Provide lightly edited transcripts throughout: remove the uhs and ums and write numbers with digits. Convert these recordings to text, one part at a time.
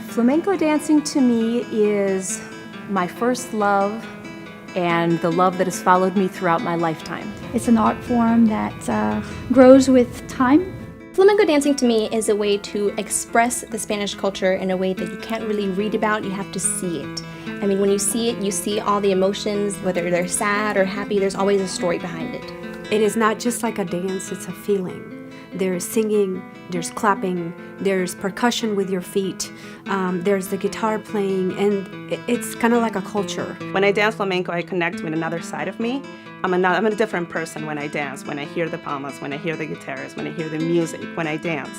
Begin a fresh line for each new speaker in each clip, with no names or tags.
Flamenco dancing to me is my first love and the love that has followed me throughout my lifetime.
It's an art form that grows with time.
Flamenco dancing to me is a way to express the Spanish culture in a way that you can't really read about, you have to see it. I mean, when you see it, you see all the emotions, whether they're sad or happy, there's always a story behind it.
It is not just like a dance, it's a feeling. There's singing, there's clapping, there's percussion with your feet, there's the guitar playing, and it's kind of like a culture.
When I dance flamenco, I connect with another side of me. I'm a different person when I dance, when I hear the palmas, when I hear the guitars, when I hear the music, when I dance.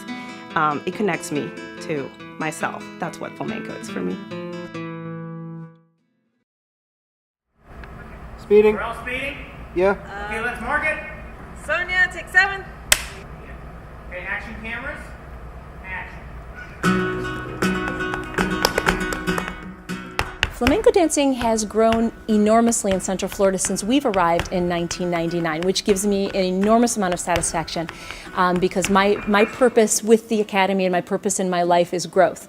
It connects me to myself. That's what flamenco is for me.
Speeding.
We're all speeding?
Yeah.
Okay, let's mark it.
Sonia, take 7.
Okay, action cameras. Action.
Flamenco dancing has grown enormously in Central Florida since we've arrived in 1999, which gives me an enormous amount of satisfaction because my purpose with the Academy and my purpose in my life is growth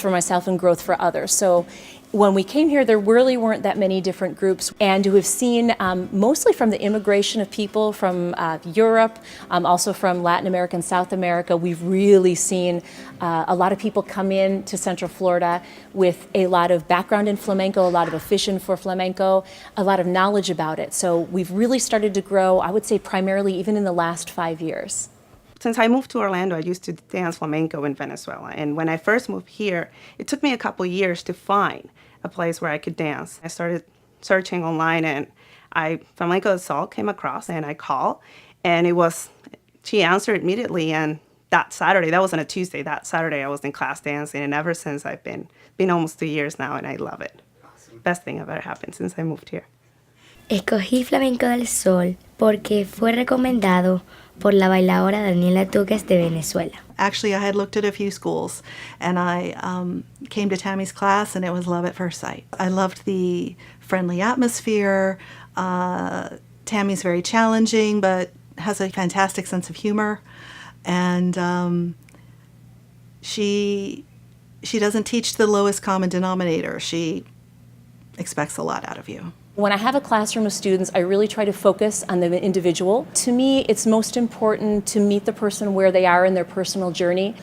for myself and growth for others. So when we came here, there really weren't that many different groups, and we've seen mostly from the immigration of people from Europe, also from Latin America and South America, we've really seen a lot of people come in to Central Florida with a lot of background in flamenco, a lot of afición for flamenco, a lot of knowledge about it. So we've really started to grow, I would say primarily even in the last 5 years.
Since I moved to Orlando, I used to dance flamenco in Venezuela. And when I first moved here, it took me a couple years to find a place where I could dance. I started searching online, and Flamenco del Sol came across, and I called, and she answered immediately. And that Saturday, that wasn't a Tuesday, that Saturday I was in class dancing, and ever since I've been almost 2 years now, and I love it. Awesome. Best thing ever happened since I moved here.
Escogí Flamenco del Sol porque fue recomendado por la bailadora Daniela Tuques de Venezuela.
Actually, I had looked at a few schools, and I came to Tammy's class, and it was love at first sight. I loved the friendly atmosphere. Tammy's very challenging, but has a fantastic sense of humor, and she doesn't teach the lowest common denominator. She expects a lot out of you.
When I have a classroom of students, I really try to focus on the individual. To me, it's most important to meet the person where they are in their personal journey,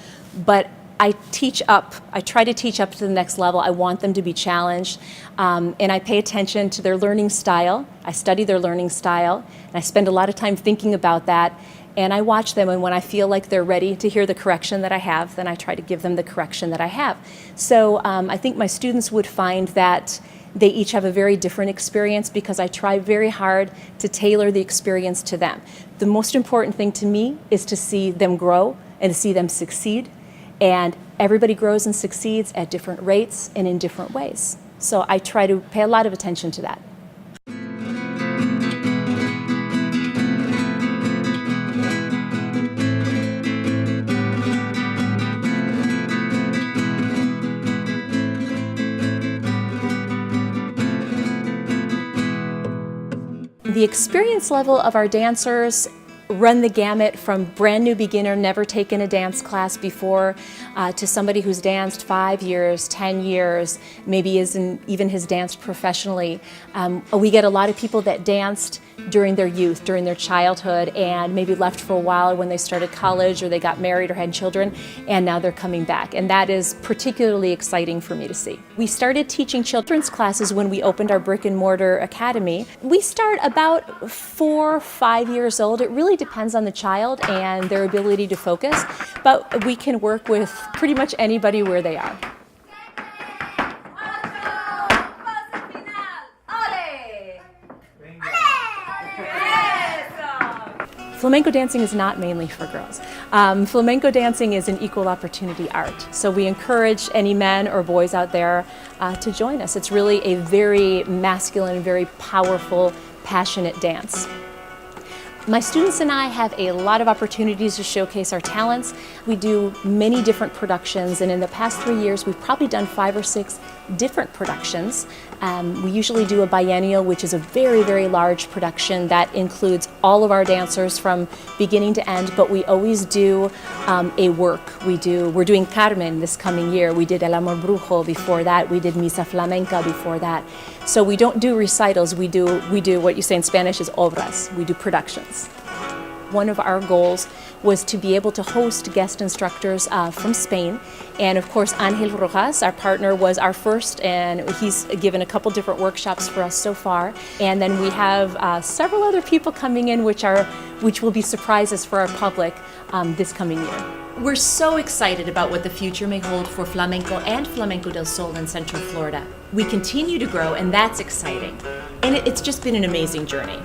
but I try to teach up to the next level. I want them to be challenged, and I pay attention to their learning style. I study their learning style, and I spend a lot of time thinking about that, and I watch them, and when I feel like they're ready to hear the correction that I have, then I try to give them the correction that I have. So I think my students would find that they each have a very different experience because I try very hard to tailor the experience to them. The most important thing to me is to see them grow and to see them succeed. And everybody grows and succeeds at different rates and in different ways. So I try to pay a lot of attention to that. The experience level of our dancers run the gamut from brand new beginner, never taken a dance class before, to somebody who's danced 5 years, 10 years, maybe even has danced professionally. We get a lot of people that danced during their youth, during their childhood, and maybe left for a while when they started college or they got married or had children, and now they're coming back. And that is particularly exciting for me to see. We started teaching children's classes when we opened our brick and mortar academy. We start about 4 or 5 years old. It really depends on the child and their ability to focus, but we can work with pretty much anybody where they are. Flamenco dancing is not mainly for girls. Flamenco dancing is an equal opportunity art. So we encourage any men or boys out there to join us. It's really a very masculine, very powerful, passionate dance. My students and I have a lot of opportunities to showcase our talents. We do many different productions, and in the past 3 years we've probably done 5 or 6 different productions We usually do a biennial, which is a very, very large production that includes all of our dancers from beginning to end, but we always do a work. We're doing Carmen this coming year. We did El Amor Brujo before that. We did Misa Flamenca before that. So we don't do recitals. We do what you say in Spanish is obras. We do productions. One of our goals was to be able to host guest instructors from Spain. And of course, Angel Rojas, our partner, was our first, and he's given a couple different workshops for us so far. And then we have several other people coming in which will be surprises for our public this coming year. We're so excited about what the future may hold for Flamenco and Flamenco del Sol in Central Florida. We continue to grow, and that's exciting. And it's just been an amazing journey.